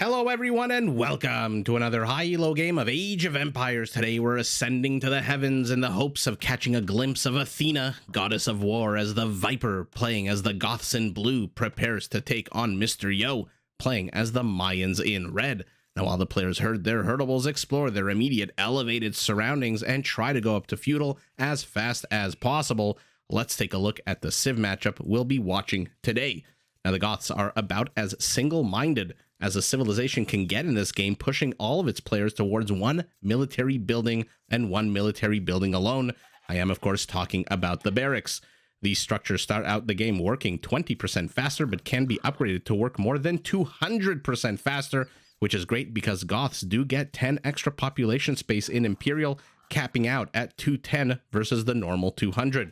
Hello everyone and welcome to another high elo game of Age of Empires. Today we're ascending to the heavens in the hopes of catching a glimpse of Athena, goddess of war, as the Viper, playing as the Goths in blue, prepares to take on Mr. Yo, playing as the Mayans in red. Now while the players herd their herdables, explore their immediate elevated surroundings, and try to go up to Feudal as fast as possible, let's take a look at the Civ matchup we'll be watching today. Now the Goths are about as single-minded as a civilization can get in this game, pushing all of its players towards one military building and one military building alone. I am, of course, talking about the barracks. These structures start out the game working 20% faster, but can be upgraded to work more than 200% faster, which is great because Goths do get 10 extra population space in Imperial, capping out at 210 versus the normal 200.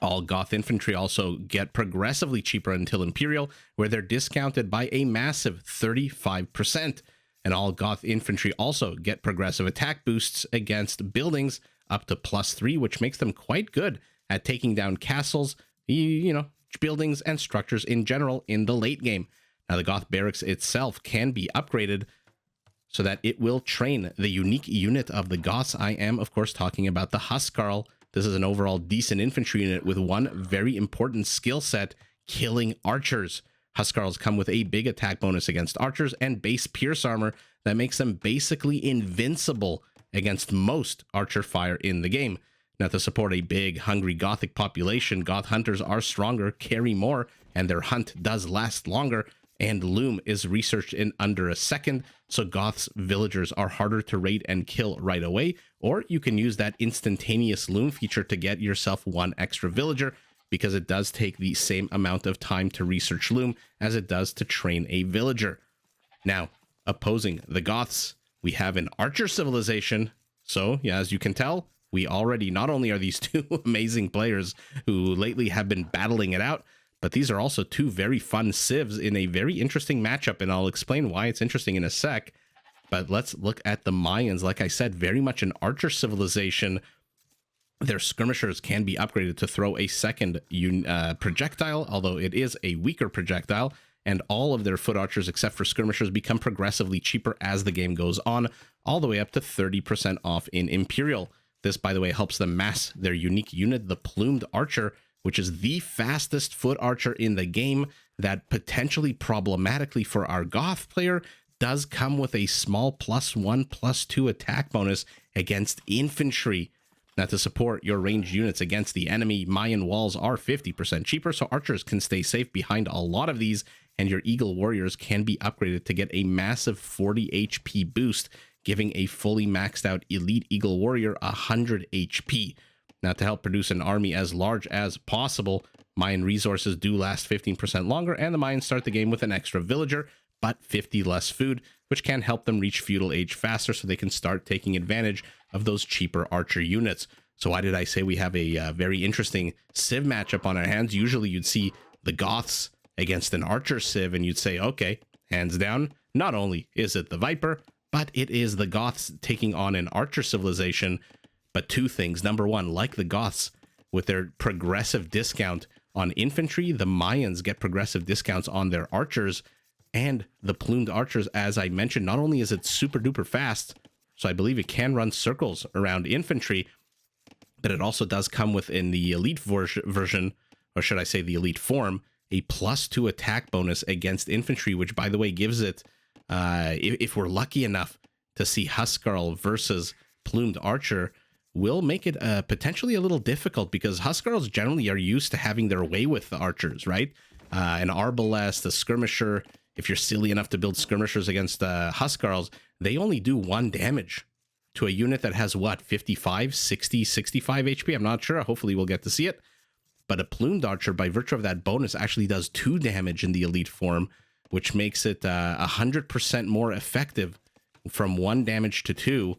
All Goth infantry also get progressively cheaper until Imperial, where they're discounted by a massive 35%. And all Goth infantry also get progressive attack boosts against buildings up to +3, which makes them quite good at taking down castles, buildings and structures in general in the late game. Now, the Goth barracks itself can be upgraded so that it will train the unique unit of the Goths. I am, of course, talking about the Huskarl. This is an overall decent infantry unit with one very important skill set: killing archers. Huskarls come with a big attack bonus against archers and base pierce armor that makes them basically invincible against most archer fire in the game. Now, to support a big, hungry Gothic population, Goth hunters are stronger, carry more, and their hunt does last longer, and Loom is researched in under a second, so Goths villagers are harder to raid and kill right away, or you can use that instantaneous Loom feature to get yourself one extra villager, because it does take the same amount of time to research Loom as it does to train a villager. Now, opposing the Goths, we have an archer civilization, so yeah, as you can tell, we already not only are these two amazing players who lately have been battling it out, but these are also two very fun civs in a very interesting matchup, and I'll explain why it's interesting in a sec. But let's look at the Mayans. Like I said, very much an archer civilization. Their skirmishers can be upgraded to throw a second projectile, although it is a weaker projectile, and all of their foot archers, except for skirmishers, become progressively cheaper as the game goes on, all the way up to 30% off in Imperial. This, by the way, helps them mass their unique unit, the Plumed Archer, which is the fastest foot archer in the game, that potentially problematically for our Goth player does come with a small +1/+2 attack bonus against infantry. Now, to support your ranged units against the enemy, Mayan walls are 50% cheaper, so archers can stay safe behind a lot of these, and your Eagle warriors can be upgraded to get a massive 40 HP boost, giving a fully maxed out elite Eagle warrior 100 HP. Now, to help produce an army as large as possible, Mayan resources do last 15% longer, and the Mayans start the game with an extra villager, but 50 less food, which can help them reach Feudal Age faster so they can start taking advantage of those cheaper archer units. So why did I say we have a very interesting Civ matchup on our hands? Usually you'd see the Goths against an archer Civ, and you'd say, okay, hands down, not only is it the Viper, but it is the Goths taking on an archer civilization. But two things. Number one, like the Goths, with their progressive discount on infantry, the Mayans get progressive discounts on their archers, and the Plumed Archers, as I mentioned, not only is it super duper fast, so I believe it can run circles around infantry, but it also does come with, in the elite version, or should I say the elite form, a +2 attack bonus against infantry, which, by the way, gives it, if we're lucky enough to see Huskarl versus Plumed Archer, will make it potentially a little difficult, because Huskarls generally are used to having their way with the archers, right? An Arbalest, a skirmisher, if you're silly enough to build skirmishers against Huskarls, they only do 1 damage to a unit that has, what, 55, 60, 65 HP? I'm not sure. Hopefully we'll get to see it. But a Plumed Archer, by virtue of that bonus, actually does 2 damage in the elite form, which makes it 100% more effective from 1 damage to 2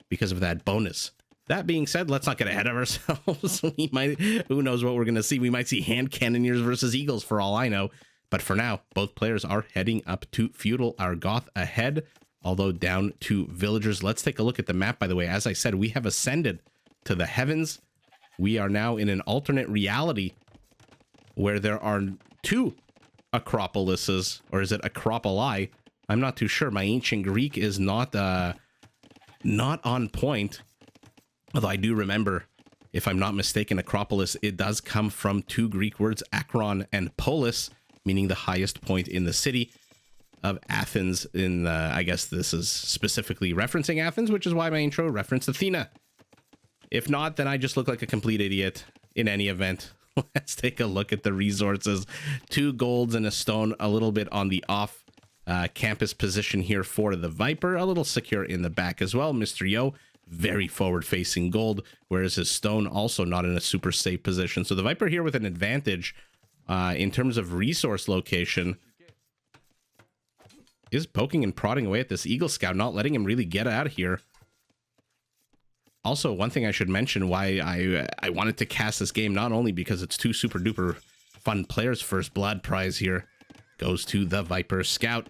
because of that bonus. That being said, let's not get ahead of ourselves. Who knows what we're going to see? We might see hand cannoneers versus eagles for all I know. But for now, both players are heading up to Feudal. Our Goth ahead, although down to villagers. Let's take a look at the map, by the way. As I said, we have ascended to the heavens. We are now in an alternate reality where there are 2 Acropolises, or is it Acropoli? I'm not too sure. My ancient Greek is not on point. Although I do remember, if I'm not mistaken, Acropolis, it does come from two Greek words, akron and polis, meaning the highest point in the city of Athens. In I guess this is specifically referencing Athens, which is why my intro referenced Athena. If not, then I just look like a complete idiot in any event. Let's take a look at the resources. 2 golds and a stone, a little bit on the off campus position here for the Viper, a little secure in the back as well. Mr. Yo, very forward facing gold, whereas his stone also not in a super safe position. So the Viper here with an advantage in terms of resource location is poking and prodding away at this Eagle Scout, not letting him really get out of here. Also, one thing I should mention why I wanted to cast this game, not only because it's 2 super duper fun players. First blood prize here goes to the Viper Scout.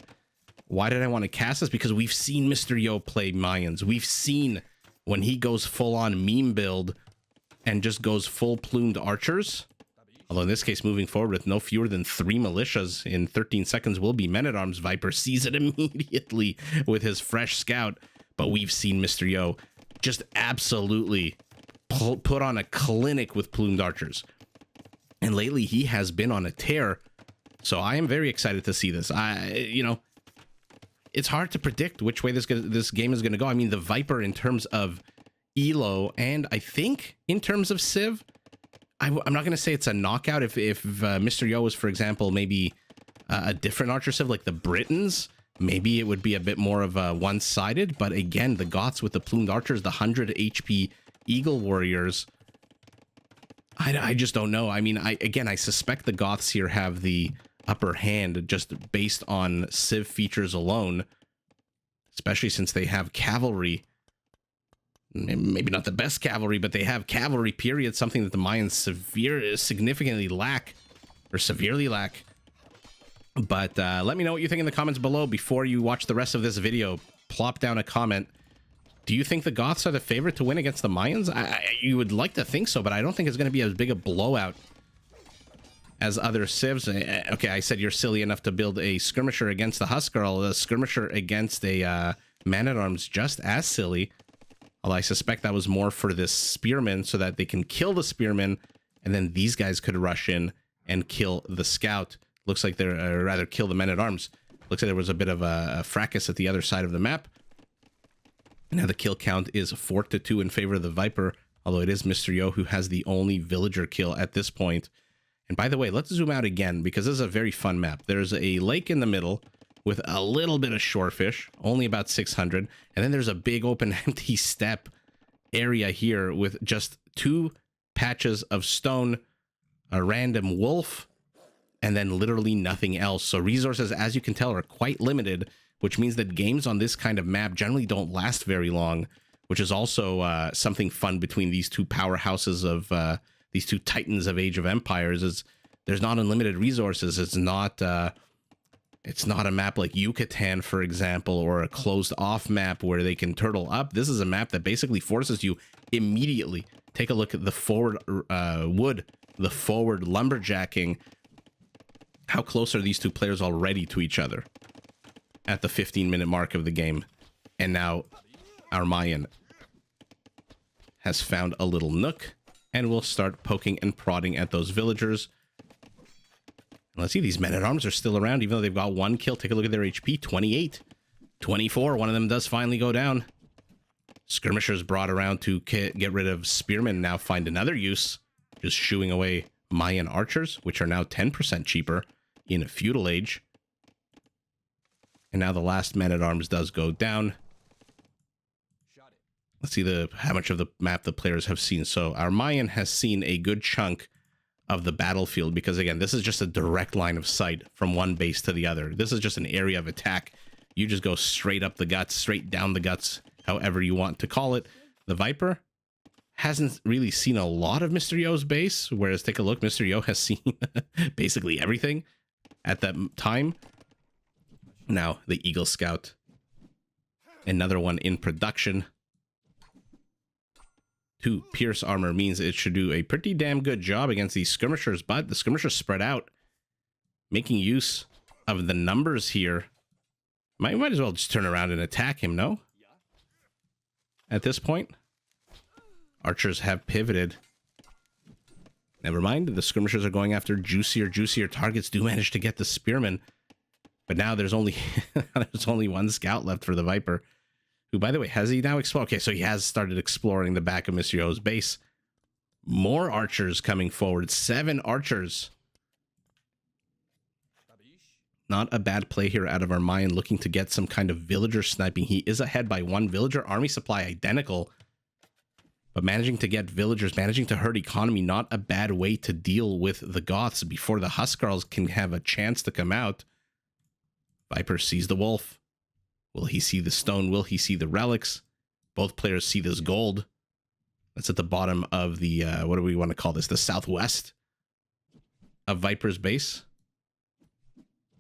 Why did I want to cast this? Because we've seen Mr. Yo play Mayans. We've seen when he goes full on meme build and just goes full plumed archers. Although in this case, moving forward with no fewer than 3 militias in 13 seconds will be men-at-arms. Viper sees it immediately with his fresh scout. But we've seen Mr. Yo just absolutely put on a clinic with plumed archers. And lately he has been on a tear. So I am very excited to see this. You know, it's hard to predict which way this game is going to go. I mean, the Viper in terms of Elo and I think in terms of Civ, I'm not going to say it's a knockout. If Mr. Yo was, for example, maybe a different archer Civ like the Britons, maybe it would be a bit more of a one-sided. But again, the Goths with the plumed archers, the 100 HP Eagle Warriors, I just don't know. I mean, I suspect the Goths here have the upper hand just based on Civ features alone, especially since they have cavalry. Maybe not the best cavalry, but they have cavalry, period, something that the Mayans significantly lack, or severely lack. But let me know what you think in the comments below. Before you watch the rest of this video, plop down a comment. Do you think the Goths are the favorite to win against the Mayans? You would like to think so, but I don't think it's going to be as big a blowout as other civs. Okay, I said you're silly enough to build a skirmisher against the Huskarl. A skirmisher against a man-at-arms just as silly. Although I suspect that was more for this spearman so that they can kill the spearman and then these guys could rush in and kill the scout. Looks like they're rather kill the men-at-arms. Looks like there was a bit of a fracas at the other side of the map. Now the kill count is 4-2 in favor of the Viper, although it is Mr. Yo who has the only villager kill at this point. And by the way, let's zoom out again because this is a very fun map. There's a lake in the middle with a little bit of shorefish, only about 600. And then there's a big open empty steppe area here with just 2 patches of stone, a random wolf, and then literally nothing else. So resources, as you can tell, are quite limited, which means that games on this kind of map generally don't last very long, which is also something fun between these 2 powerhouses of these 2 titans of Age of Empires. Is there's not unlimited resources. It's not a map like Yucatan, for example, or a closed off map where they can turtle up. This is a map that basically forces you immediately. Take a look at the forward wood, the forward lumberjacking. How close are these 2 players already to each other at the 15-minute mark of the game? And now our Mayan has found a little nook and will start poking and prodding at those villagers. Let's see, these men-at-arms are still around, even though they've got 1 kill. Take a look at their HP, 28. 24, one of them does finally go down. Skirmishers brought around to get rid of spearmen now find another use, just shooing away Mayan archers, which are now 10% cheaper in Feudal Age. And now the last men-at-arms does go down. Let's see how much of the map the players have seen. So our Mayan has seen a good chunk of the battlefield because, again, this is just a direct line of sight from one base to the other. This is just an area of attack. You just go straight up the guts, straight down the guts, however you want to call it. The Viper hasn't really seen a lot of Mr. Yo's base, whereas take a look, Mr. Yo has seen basically everything at that time. Now the Eagle Scout, another one in production. 2 pierce armor means it should do a pretty damn good job against these skirmishers, but the skirmishers spread out, making use of the numbers here. Might as well just turn around and attack him, no? At this point, archers have pivoted. Never mind, the skirmishers are going after juicier targets. Do manage to get the spearmen, but now there's only there's only one scout left for the Viper, who, by the way, has he now explored? Okay, so he has started exploring the back of Mr. Yo's base. More archers coming forward. 7 archers. Not a bad play here out of our Mayan, looking to get some kind of villager sniping. He is ahead by 1 villager. Army supply identical. But managing to get villagers, managing to hurt economy, not a bad way to deal with the Goths before the Huskarls can have a chance to come out. Viper sees the wolf. Will he see the stone? Will he see the relics? Both players see this gold. That's at the bottom of the, what do we want to call this? The southwest of Viper's base.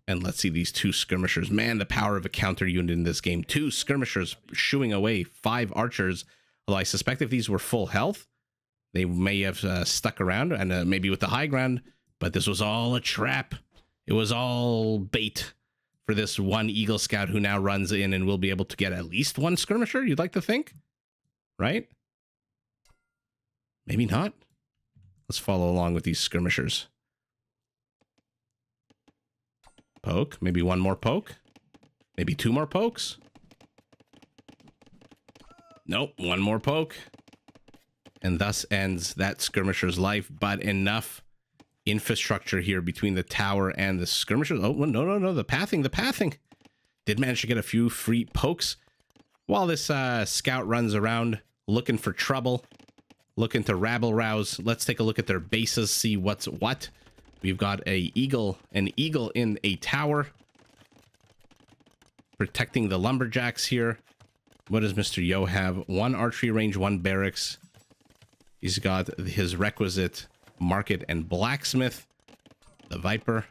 And let's see these 2 skirmishers. Man, the power of a counter unit in this game. 2 skirmishers shooing away 5 archers. Although I suspect if these were full health, they may have stuck around and maybe with the high ground. But this was all a trap. It was all bait for this 1 Eagle Scout who now runs in and will be able to get at least 1 skirmisher, you'd like to think? Right? Maybe not. Let's follow along with these skirmishers. Poke. Maybe 1 more poke. Maybe 2 more pokes. Nope. 1 more poke. And thus ends that skirmisher's life. But enough infrastructure here between the tower and the skirmishers. Oh, no. The pathing. Did manage to get a few free pokes while this scout runs around looking for trouble, looking to rabble rouse. Let's take a look at their bases, see what's what. We've got an eagle in a tower protecting the lumberjacks here. What does Mr. Yo have? 1 archery range, 1 barracks. He's got his requisite market and blacksmith. The Viper,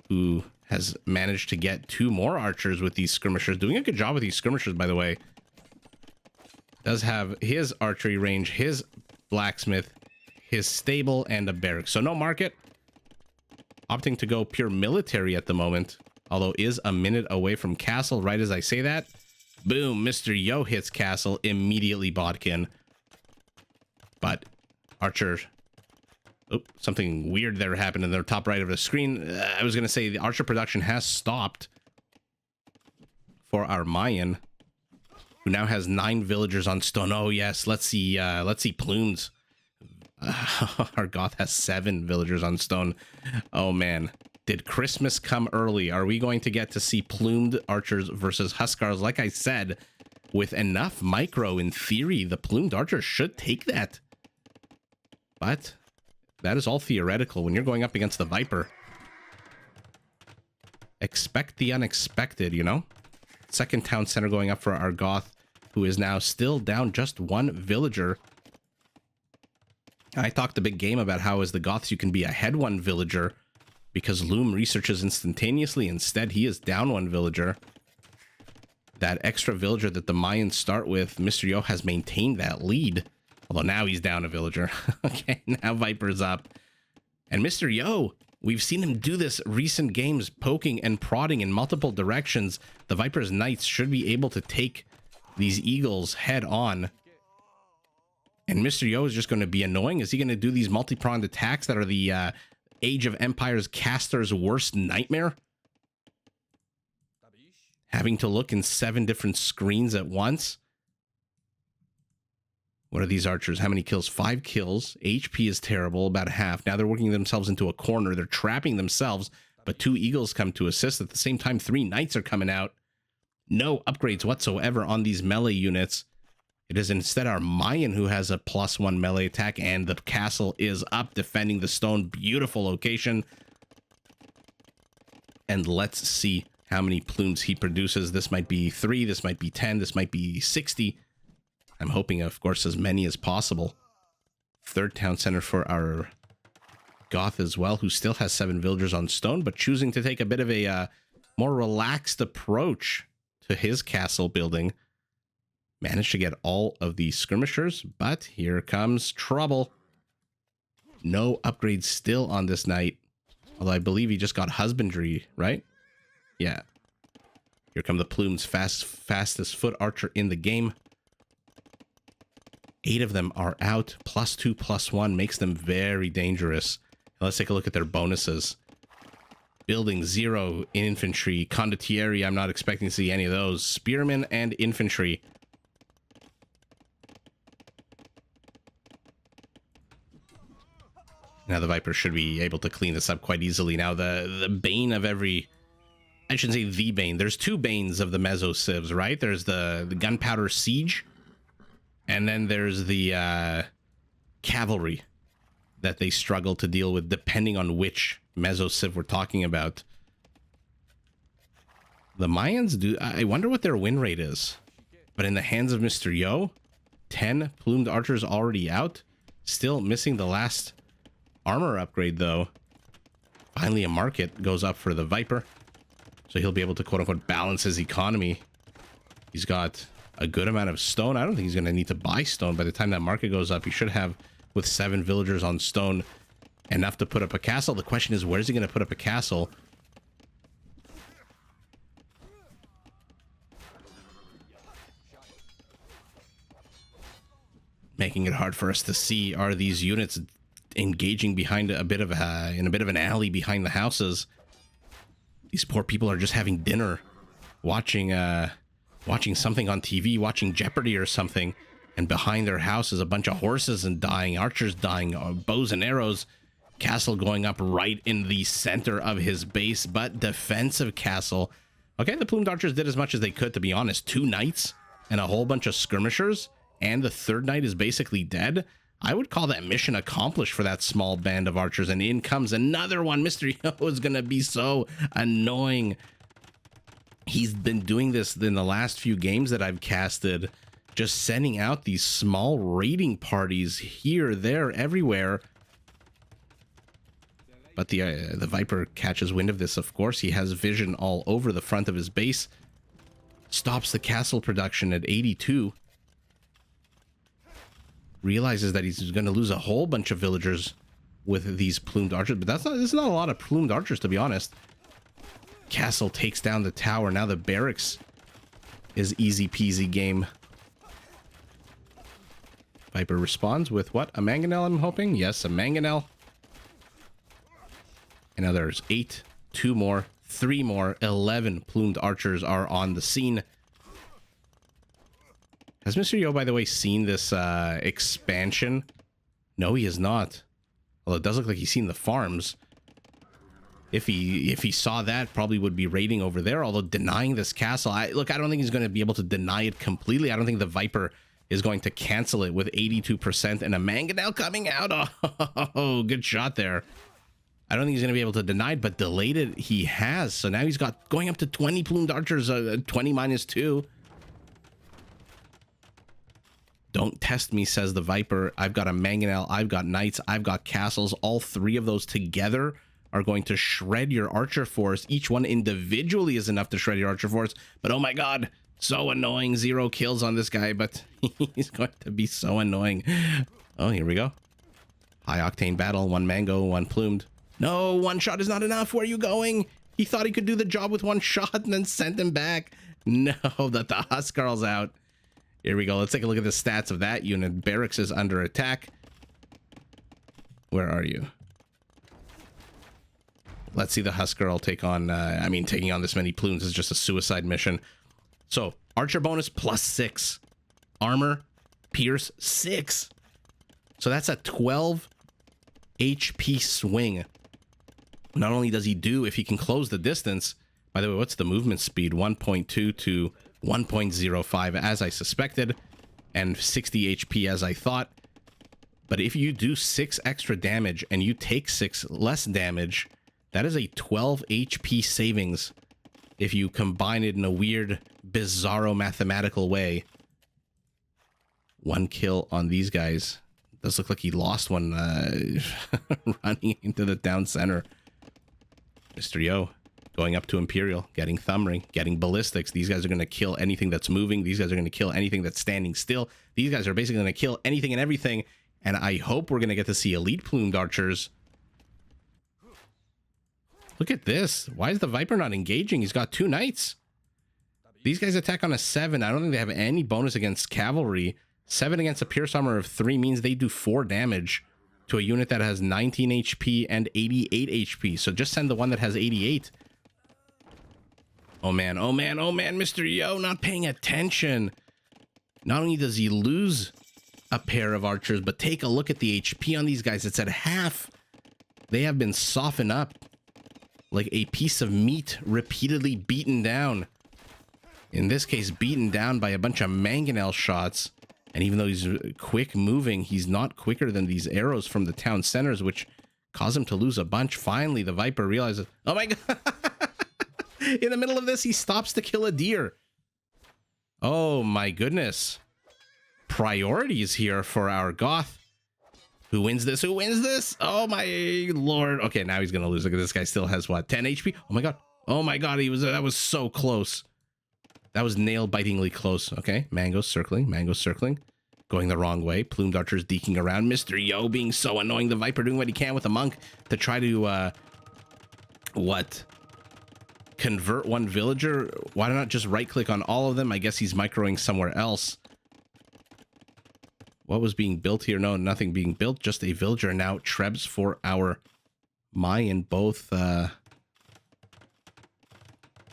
who has managed to get 2 more archers with these skirmishers. Doing a good job with these skirmishers, by the way. Does have his archery range, his blacksmith, his stable, and a barracks. So no market. Opting to go pure military at the moment, although is a minute away from castle. Right as I say that, boom, Mr. Yo hits castle, immediately bodkin. But archer, oh, something weird there happened in the top right of the screen. I was gonna say the archer production has stopped for our Mayan, who now has 9 villagers on stone. Oh yes, let's see Plumes. Our Goth has 7 villagers on stone. Oh man, did Christmas come early? Are we going to get to see Plumed Archers versus Huskarls? Like I said, with enough micro, in theory, the Plumed Archer should take that. But that is all theoretical. When you're going up against the Viper, expect the unexpected, you know? Second town center going up for our Goth, who is now still down just 1 villager. I talked a big game about how as the Goths you can be ahead 1 villager because Loom researches instantaneously. Instead, he is down 1 villager. That extra villager that the Mayans start with, Mr. Yo has maintained that lead. Although now he's down a villager. Okay, now Viper's up. And Mr. Yo, we've seen him do this recent games, poking and prodding in multiple directions. The Viper's Knights should be able to take these Eagles head on. And Mr. Yo is just going to be annoying. Is he going to do these multi-pronged attacks that are the Age of Empires caster's worst nightmare? Having to look in 7 different screens at once. What are these archers? How many kills? 5 kills. HP is terrible, about half. Now they're working themselves into a corner. They're trapping themselves, but 2 Eagles come to assist. At the same time, 3 Knights are coming out. No upgrades whatsoever on these melee units. It is instead our Mayan who has a +1 melee attack, and the castle is up defending the stone. Beautiful location. And let's see how many plumes he produces. This might be 3, this might be 10, this might be 60. I'm hoping, of course, as many as possible. Third town center for our Goth as well, who still has 7 villagers on stone, but choosing to take a bit of a more relaxed approach to his castle building. Managed to get all of the skirmishers, but here comes trouble. No upgrades still on this knight. Although I believe he just got husbandry, right? Yeah. Here come the Plumes, fastest foot archer in the game. 8 of them are out. +2, +1 makes them very dangerous. Now let's take a look at their bonuses. Building 0, infantry, condottieri, I'm not expecting to see any of those. Spearmen and infantry. Now the Viper should be able to clean this up quite easily. Now the bane of every... I shouldn't say the bane. There's 2 banes of the Meso Civs, right? There's the gunpowder siege, and then there's the cavalry that they struggle to deal with depending on which Meso Civ we're talking about. The Mayans do... I wonder what their win rate is. But in the hands of Mr. Yo, 10 Plumed Archers already out. Still missing the last armor upgrade, though. Finally, a market goes up for the Viper. So he'll be able to, quote-unquote, balance his economy. He's got a good amount of stone. I don't think he's going to need to buy stone. By the time that market goes up, he should have, with 7 villagers on stone, enough to put up a castle. The question is, where's he going to put up a castle? Making it hard for us to see, are these units engaging behind a bit of in a bit of an alley behind the houses? These poor people are just having dinner, watching something on TV, watching Jeopardy or something, and behind their house is a bunch of horses and dying, archers dying, bows and arrows, castle going up right in the center of his base, but defensive castle. Okay, the Plumed Archers did as much as they could, to be honest. 2 knights and a whole bunch of skirmishers, and the 3rd knight is basically dead. I would call that mission accomplished for that small band of archers, and in comes another one. Mr. Yo is going to be so annoying. He's been doing this in the last few games that I've casted, just sending out these small raiding parties here, there, everywhere. But the Viper catches wind of this, of course. He has vision all over the front of his base. Stops the castle production at 82. Realizes that he's going to lose a whole bunch of villagers with these Plumed Archers, but there's not a lot of Plumed Archers, to be honest. Castle takes down the tower. Now the barracks is easy peasy game. Viper responds with what? A mangonel, I'm hoping? Yes, a mangonel. And now there's 8, 2 more, 3 more, 11 Plumed Archers are on the scene. Has Mr. Yo, by the way, seen this expansion? No, he has not. Although it does look like he's seen the farms. If he saw that, probably would be raiding over there. Although denying this castle, I don't think he's going to be able to deny it completely. I don't think the Viper is going to cancel it with 82% and a mangonel coming out. Oh, good shot there. I don't think he's going to be able to deny it, but delayed it he has. So now he's got going up to 20 Plumed Archers, 20 minus 2. Don't test me, says the Viper. I've got a mangonel, I've got knights, I've got castles. All 3 of those together are going to shred your archer force. Each one individually is enough to shred your archer force. But oh my god, so annoying. 0 kills on this guy, but he's going to be so annoying. Oh, here we go. High octane battle. 1 mango, 1 plumed. No, 1 shot is not enough. Where are you going? He thought he could do the job with 1 shot and then sent him back. No, that the Huskarl's out. Here we go. Let's take a look at the stats of that unit. Barracks is under attack. Where are you? Let's see the Huskarl take on... taking on this many plumes is just a suicide mission. So, archer bonus +6. Armor, pierce, 6. So that's a 12 HP swing. Not only does he do, if he can close the distance... By the way, what's the movement speed? 1.2 to 1.05 as I suspected, and 60 HP as I thought. But if you do 6 extra damage and you take 6 less damage, that is a 12 HP savings if you combine it in a weird, bizarro mathematical way. 1 kill on these guys. Does look like he lost one running into the town center. Mr. Yo going up to Imperial, getting thumb ring, getting ballistics. These guys are going to kill anything that's moving. These guys are going to kill anything that's standing still. These guys are basically going to kill anything and everything. And I hope we're going to get to see elite Plumed Archers. Look at this. Why is the Viper not engaging? He's got 2 knights. These guys attack on a 7. I don't think they have any bonus against cavalry. 7 against a pierce armor of 3 means they do 4 damage to a unit that has 19 HP and 88 HP. So just send the one that has 88. Oh man, oh man, oh man, Mr. Yo not paying attention. Not only does he lose a pair of archers, but take a look at the HP on these guys. It's at half. They have been softened up like a piece of meat, repeatedly beaten down. In this case, beaten down by a bunch of mangonel shots. And even though he's quick moving, he's not quicker than these arrows from the town centers, which cause him to lose a bunch. Finally, the Viper realizes, oh my god. In the middle of this, he stops to kill a deer. Oh my goodness. Priorities here for our Goth. Who wins this? Who wins this? Oh my lord. Okay, now he's gonna lose. Look at this guy, still has what, 10 HP? Oh my god. Oh my god, that was so close. That was nail-bitingly close. Okay, Mango circling, going the wrong way. Plumed Archer's deking around. Mr. Yo being so annoying. The Viper doing what he can with the monk to try to convert one villager. Why not just right-click on all of them? I guess he's microing somewhere else. What was being built here? No, nothing being built. Just a villager. Now Trebs for our Mayan. Both.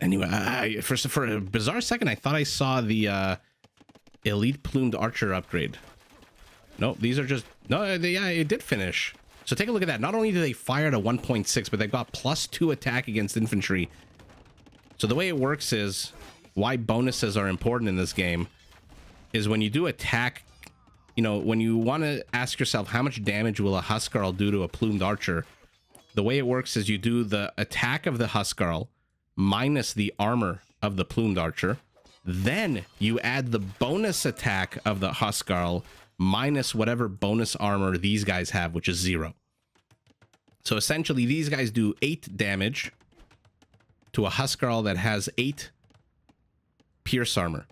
Anyway, for a bizarre second, I thought I saw the elite Plumed Archer upgrade. Nope, these are just... No, yeah, it did finish. So take a look at that. Not only do they fire at a 1.6, but they've got +2 attack against infantry. So the way it works is, why bonuses are important in this game, is when you do attack, you know, when you want to ask yourself how much damage will a Huskarl do to a Plumed Archer, the way it works is you do the attack of the Huskarl minus the armor of the Plumed Archer, then you add the bonus attack of the Huskarl minus whatever bonus armor these guys have, which is 0. So essentially these guys do 8 damage to a Huskarl that has 8 pierce armor.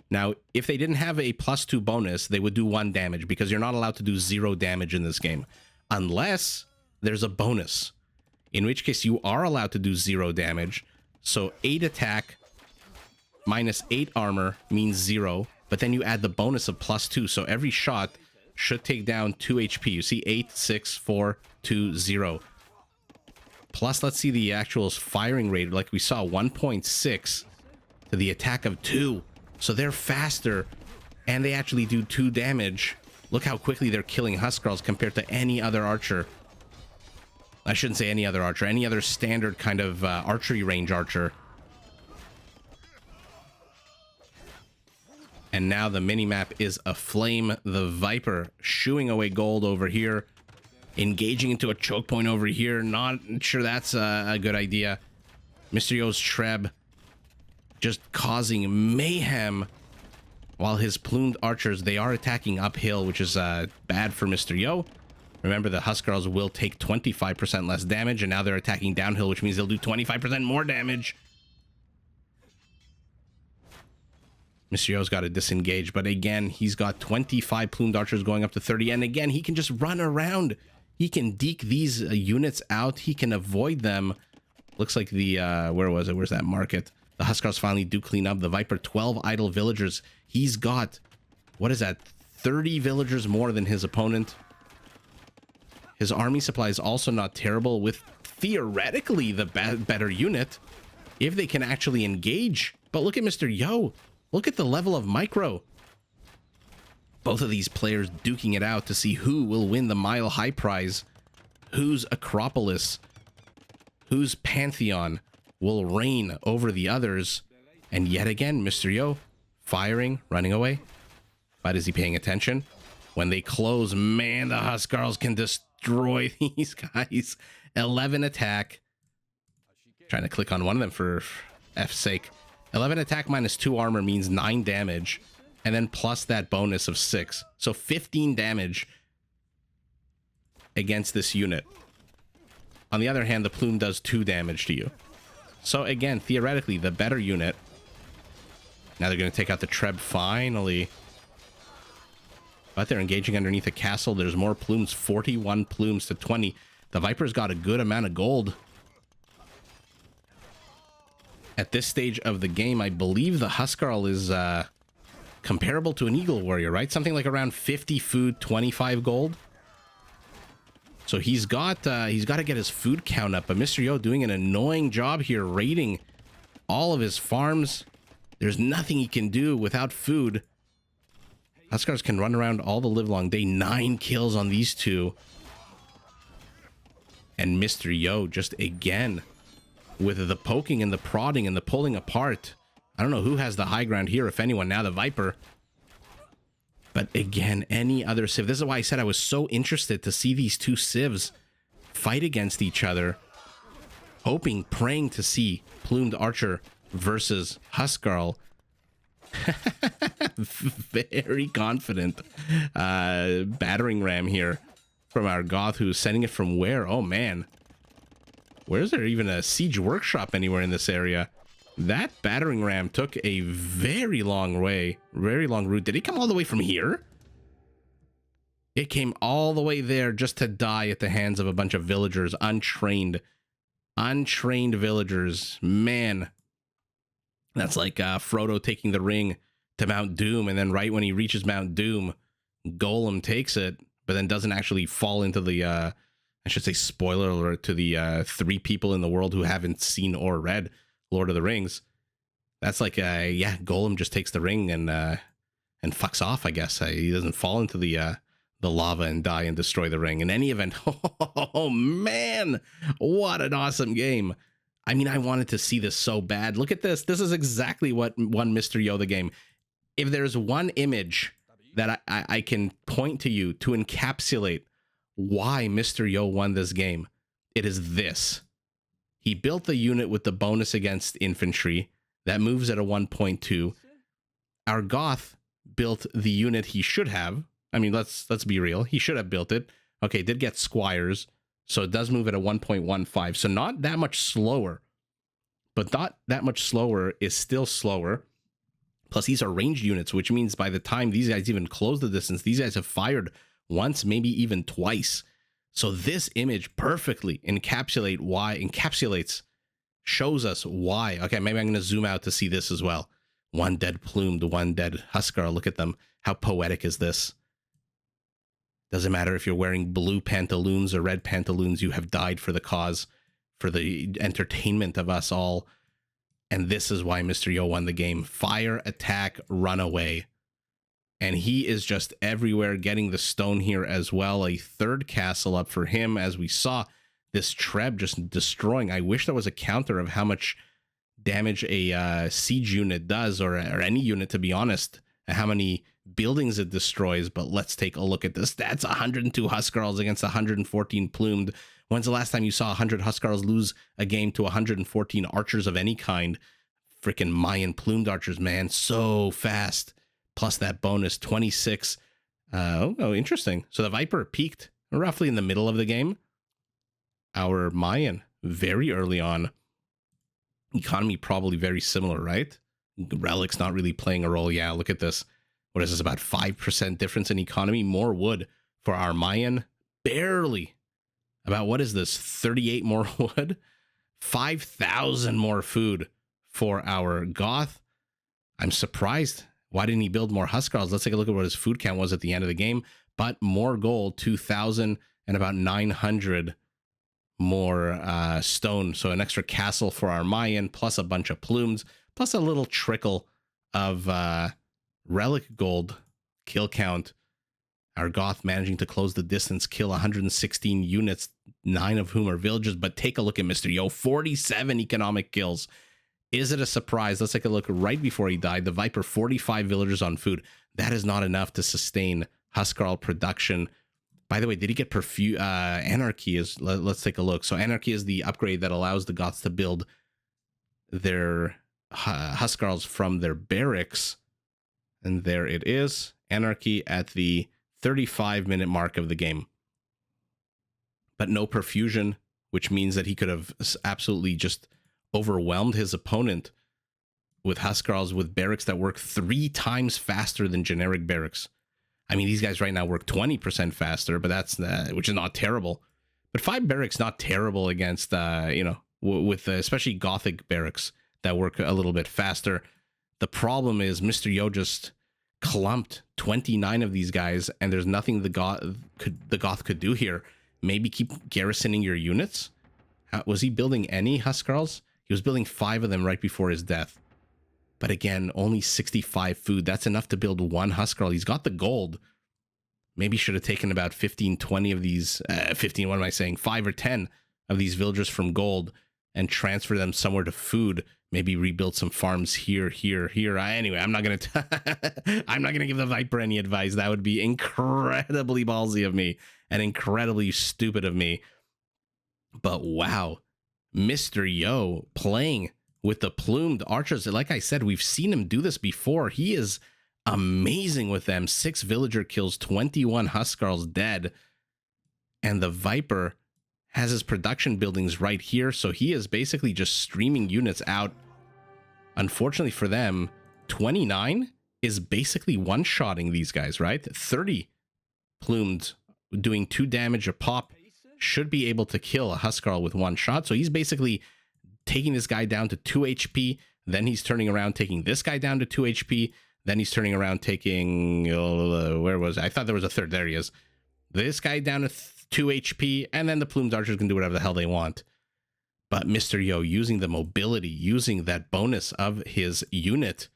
Now, if they didn't have a +2 bonus, they would do 1 damage, because you're not allowed to do 0 damage in this game unless there's a bonus, in which case you are allowed to do 0 damage. So 8 attack minus 8 armor means 0, but then you add the bonus of +2. So every shot should take down 2 HP. You see 8, 6, 4, 2, 0. Plus, let's see the actual firing rate. Like we saw, 1.6 to the attack of 2. So they're faster, and they actually do 2 damage. Look how quickly they're killing Huskarls compared to any other archer. I shouldn't say any other archer, any other standard kind of archery range archer. And now the mini-map is aflame. The Viper shooing away gold over here, engaging into a choke point over here. Not sure that's a good idea. Mr. Yo's Treb just causing mayhem, while his Plumed Archers, they are attacking uphill, which is bad for Mr. Yo. Remember, the Huskarls will take 25% less damage, and now they're attacking downhill, which means they'll do 25% more damage. Mr. Yo's got to disengage, but again, he's got 25 Plumed Archers going up to 30, and again, he can just run around. He can deke these units out. He can avoid them. Looks like the, where was it? Where's that market? The Huskarls finally do clean up. The Viper, 12 idle villagers. He's got, what is that, 30 villagers more than his opponent. His army supply is also not terrible, with theoretically the better unit, if they can actually engage. But look at Mr. Yo. Look at the level of micro. Both of these players duking it out to see who will win the Mile High Prize, whose Acropolis, whose Pantheon will reign over the others. And yet again, Mr. Yo firing, running away. But is he paying attention? When they close, man, the Huskarls can destroy these guys. 11 attack. Trying to click on one of them for F's sake. 11 attack minus 2 armor means 9 damage. And then plus that bonus of 6. So 15 damage against this unit. On the other hand, the Plume does 2 damage to you. So again, theoretically, the better unit. Now they're going to take out the Treb finally. But they're engaging underneath a castle. There's more plumes, 41 plumes to 20. The Viper's got a good amount of gold. At this stage of the game, I believe the Huskarl is comparable to an Eagle Warrior, right? Something like around 50 food, 25 gold. So he's got to get his food count up. But Mr. Yo doing an annoying job here, raiding all of his farms. There's nothing he can do without food. Huskars can run around all the live long day. 9 kills on these two. And Mr. Yo just again with the poking and the prodding and the pulling apart. I don't know who has the high ground here, if anyone. Now the Viper. But again, any other Civ. This is why I said I was so interested to see these two Civs fight against each other. Hoping, praying to see Plumed Archer versus Huskarl. Very confident battering ram here from our Goth, who's sending it from where? Oh, man. Where's there even a siege workshop anywhere in this area? That battering ram took a very long way, very long route. Did it come all the way from here? It came all the way there just to die at the hands of a bunch of villagers, untrained villagers. Man, that's like Frodo taking the ring to Mount Doom, and then right when he reaches Mount Doom, Golem takes it, but then doesn't actually fall into the, I should say spoiler alert to the 3 people in the world who haven't seen or read Lord of the Rings. That's like, yeah, Golem just takes the ring and fucks off, I guess. He doesn't fall into the lava and die and destroy the ring. In any event, oh man, what an awesome game. I mean, I wanted to see this so bad. Look at this. This is exactly what won Mr. Yo the game. If there's one image that I can point to you to encapsulate why Mr. Yo won this game, it is this. He built the unit with the bonus against infantry that moves at a 1.2. Our Goth built the unit he should have. I mean, let's be real. He should have built it. Okay, did get squires, so it does move at a 1.15. So not that much slower, but not that much slower is still slower. Plus, these are ranged units, which means by the time these guys even close the distance, these guys have fired once, maybe even twice. So this image perfectly encapsulates, shows us why. Okay, maybe I'm going to zoom out to see this as well. One dead Plumed, one dead Huskar. Look at them. How poetic is this? Doesn't matter if you're wearing blue pantaloons or red pantaloons, you have died for the cause, for the entertainment of us all. And this is why Mr. Yo won the game. Fire, attack, run away. And he is just everywhere, getting the stone here as well. A third castle up for him, as we saw this Treb just destroying. I wish there was a counter of how much damage a siege unit does, or any unit, to be honest, and how many buildings it destroys. But let's take a look at this. That's 102 Huskarls against 114 Plumed. When's the last time you saw 100 Huskarls lose a game to 114 archers of any kind? Freaking Mayan Plumed Archers, man. So fast. Plus that bonus, 26. Oh, interesting. So the Viper peaked roughly in the middle of the game. Our Mayan, very early on. Economy probably very similar, right? Relic's not really playing a role. Yeah, look at this. What is this, about 5% difference in economy? More wood for our Mayan. Barely. About, what is this, 38 more wood? 5,000 more food for our Goth. I'm surprised. Why didn't he build more Huskarls? Let's take a look at what his food count was at the end of the game. But more gold, 2,000, and about 900 more stone. So an extra castle for our Mayan, plus a bunch of plumes, plus a little trickle of relic gold kill count. Our Goth managing to close the distance, kill 116 units, 9 of whom are villagers. But take a look at Mr. Yo, 47 economic kills. Is it a surprise? Let's take a look right before he died. The Viper, 45 villagers on food. That is not enough to sustain Huskarl production. By the way, did he get Anarchy? Let's take a look. So Anarchy is the upgrade that allows the Goths to build their Huskarls from their barracks. And there it is. Anarchy at the 35-minute mark of the game. But no perfusion, which means that he could have absolutely just overwhelmed his opponent with Huskarls with barracks that work 3 times faster than generic barracks. I mean, these guys right now work 20% faster, but that's which is not terrible. But 5 barracks not terrible against with especially Gothic barracks that work a little bit faster. The problem is Mr. Yo just clumped 29 of these guys, and there's nothing the Goth could do here. Maybe keep garrisoning your units. Was he building any Huskarls? He was building 5 of them right before his death. But again, only 65 food. That's enough to build 1 Huskarl. He's got the gold. Maybe should have taken about 15, 20 of these, 15, what am I saying? 5 or 10 of these villagers from gold and transfer them somewhere to food. Maybe rebuild some farms here. Anyway, I'm not going to give the Viper any advice. That would be incredibly ballsy of me and incredibly stupid of me. But wow, Mr. Yo playing with the Plumed Archers. Like I said, we've seen him do this before. He is amazing with them. 6 villager kills, 21 Huskarls dead. And the Viper has his production buildings right here. So he is basically just streaming units out. Unfortunately for them, 29 is basically one-shotting these guys, right? 30 Plumed doing 2 damage a pop should be able to kill a Huskarl with 1 shot. So he's basically taking this guy down to 2 HP. Then he's turning around, taking this guy down to 2 HP. Then he's turning around, taking, where was I? thought there was a third. There he is. This guy down to 2 HP. And then the Plumed Archers can do whatever the hell they want. But Mr. Yo using the mobility, using that bonus of his unit.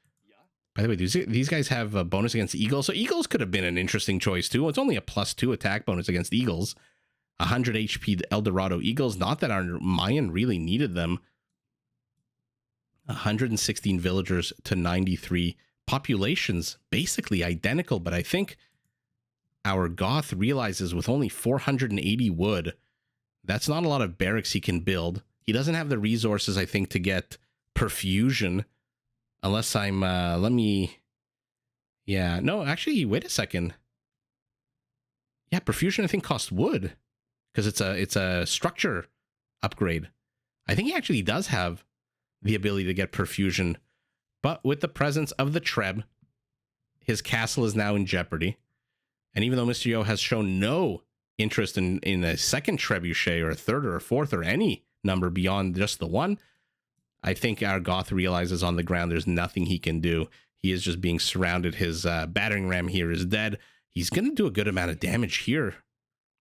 By the way, these guys have a bonus against Eagles. So Eagles could have been an interesting choice too. It's only a +2 attack bonus against Eagles. 100 HP Eldorado Eagles. Not that our Mayan really needed them. 116 villagers to 93. Populations basically identical, but I think our Goth realizes with only 480 wood, that's not a lot of barracks he can build. He doesn't have the resources, I think, to get perfusion. Unless I'm, yeah, no, actually, wait a second. Yeah, perfusion, I think, costs wood. Because it's a structure upgrade. I think he actually does have the ability to get perfusion. But with the presence of the Treb, his castle is now in jeopardy. And even though Mr. Yo has shown no interest in a second trebuchet or a third or a fourth or any number beyond just the 1, I think our Goth realizes on the ground there's nothing he can do. He is just being surrounded. His battering ram here is dead. He's going to do a good amount of damage here.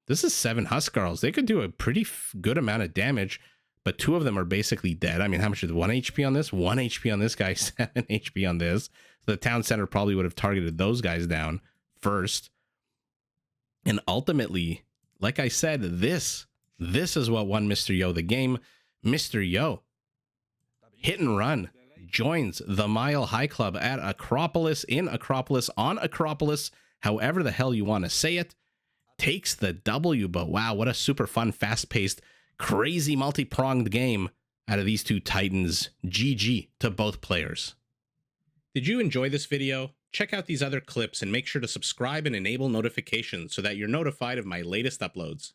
This is 7 Huskarls. They could do a pretty good amount of damage, but 2 of them are basically dead. I mean, how much is 1 HP on this? 1 HP on this guy, 7 HP on this. So the town center probably would have targeted those guys down first. And ultimately, like I said, this is what won Mr. Yo the game. Mr. Yo, hit and run, joins the Mile High Club at Acropolis, in Acropolis, on Acropolis, however the hell you want to say it. Takes the W, but wow, what a super fun, fast-paced, crazy multi-pronged game out of these 2 Titans. GG to both players. Did you enjoy this video? Check out these other clips and make sure to subscribe and enable notifications so that you're notified of my latest uploads.